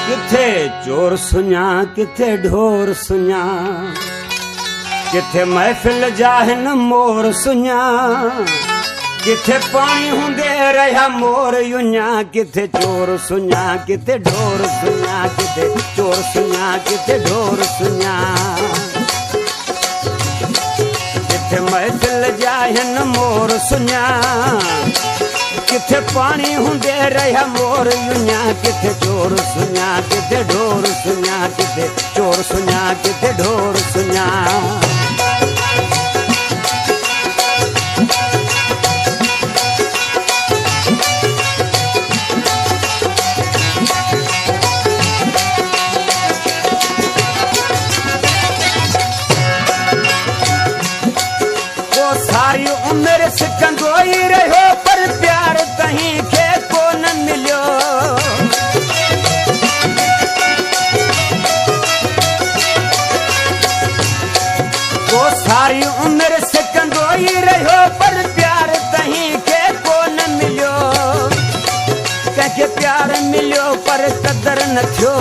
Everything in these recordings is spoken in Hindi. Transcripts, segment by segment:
किथे चोर सुञा किथे ढोर सुञा, किथे महफिल जाहिन मोर सुञा, किथे पानी हुंदे रहा मोर युञा, किथे चोर सुञा किथे ढोर सुञा, किथे चोर सुञा किथे ढोर सुञा, किथे महफिल जाहिन मोर सुञा, किथे पानी हुंदे रहा मोर युञा, किथे चोर सुञा किथे ढोर सुञा, किथे चोर सुञा किथे ढोर सुञा। सारी उम्र सिकंदो ही रहो पर प्यार कहीं के को न मिलो, वो सारी उम्र सिकंदो ही रहो पर प्यार कहीं के को न मिलो, कंहिंखे प्यार मिलो पर कदर न थियो,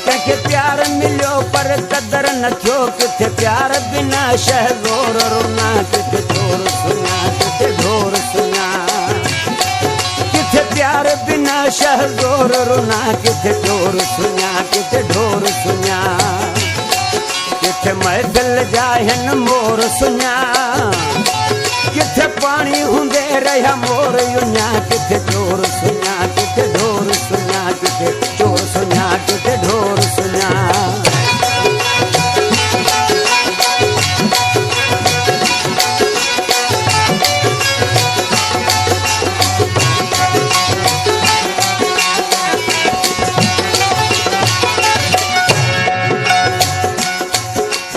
कंहिंखे प्यार मिलो पर कदर न थियो, किथे प्यार बिना शहज़ोर रुना, किथे चोर सुञा किथे ढोर सुञा, किथे प्यार बिना शहज़ोर रुना, किथे चोर सुञा किथे ढोर सुञा, किथे महफिल जाहिन मोर सुञा, किथे पानी हुंदे रहा मोर युञा, किथे चोर सुञा किथे ढोर सुञा, किथे चोर सुञा किथे ढोर सुञा।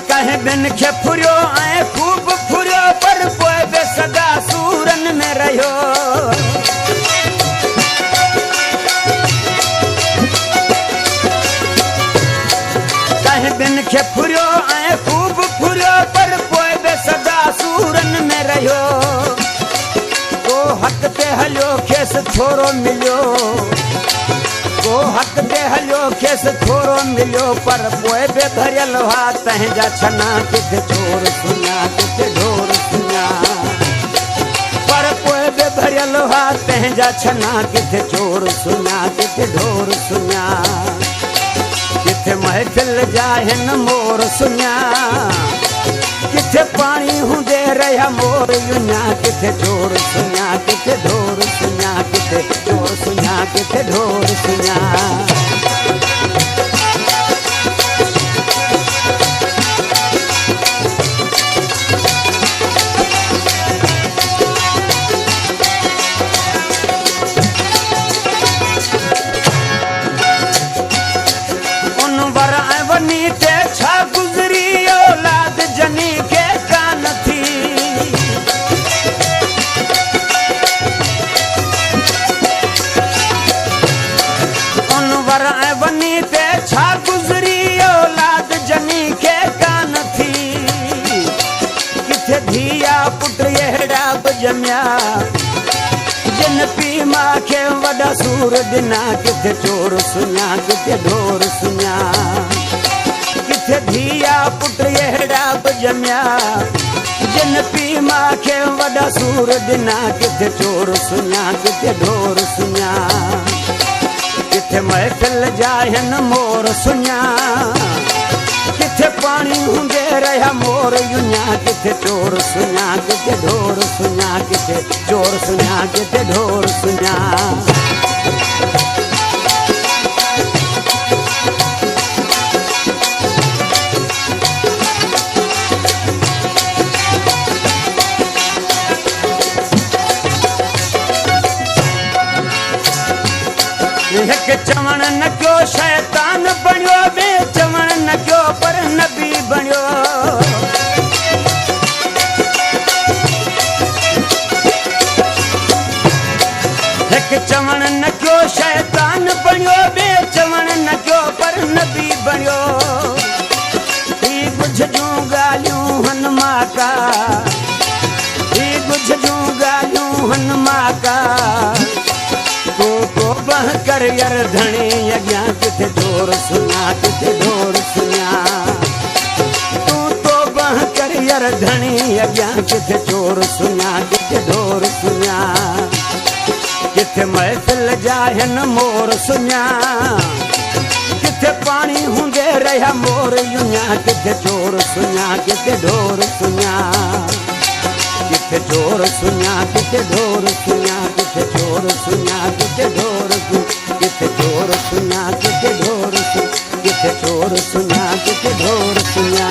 कहे बिन खे फुरियो ऐं खूब फुरियो पर पोइ बि सदा सूरन में रहियो, कहे बिन खे फुरियो ऐं खूब फुरियो पर पोइ बि सदा सूरन में रहियो, को हक़ ते हलियो खेसि थोरो मिलियो, को हक़ ते हलियो खेसि थोरो मिलियो, पर पोइ बि भरियल हुआ तंहिंजा छना, किथे चोर सुञा किथे ढोर सुञा, पर पोइ बि भरियल हुआ तंहिंजा छना, किथे चोर सुञा किथे ढोर सुञा, किथे महफिल जाहिन मोर सुञा, किथे पानी हुंदे रहा मोर युञा, किथे चोर सुञा किथे ढोर सुञा, किथे चोर सुञा किथे ढोर सुञा। उन वर वनी ते छा गुज़री औलाद जनी के कान थी, उन वर वनी ते छा गुज़री औलाद जनी के कान थी, किथे धिया पुट अहिड़ा बि ॼमिया जिन पी मां खे वॾा सूर ॾिना, किथे चोर सुञा किथे ढोर सुञा, किथे धिया पुट अहिड़ा बि ॼमिया जिन पी मां खे वॾा सूर ॾिना, किथे चोर सुञा किथे ढोर सुञा, किथे महफिल जाहिन मोर सुञा, किथे पानी हुंदे रहा मोर युञा, किथे चोर सुञा किथे ढोर सुञा, किथे चोर सुञा किथे ढोर सुञा। हिक चवण न कयो शैतान बणियो, ॿिए चवण न कयो पर नबी बणियो, हिक चवण न कयो शैतान बणियो, ॿिए चवण न कयो पर नबी बणियो, ही बुझ जूं ॻाल्हियूं हनुमाका, ही बुझ जूं ॻाल्हियूं हनुमाका, को बह कर कर धणी अॻियां किथे ढोर सुञा किथे ढोर सुञा तूं तो बह कर धणी अॻियां किथे चोर सुञा किथे ढोर सुञा किथे महफ़िल जा हिन मोर सुञा किथे पाणी हूंदे रहिया मोर युञा किथे चोर सुञा किथे ढोर सुञा किथे चोर सुञा किथे ढोर सुञा किथे चोर सुञा किथे ढोर किथे चोर सुञा किथे ढोर किथे चोर सुञा किथे ढोर सुञा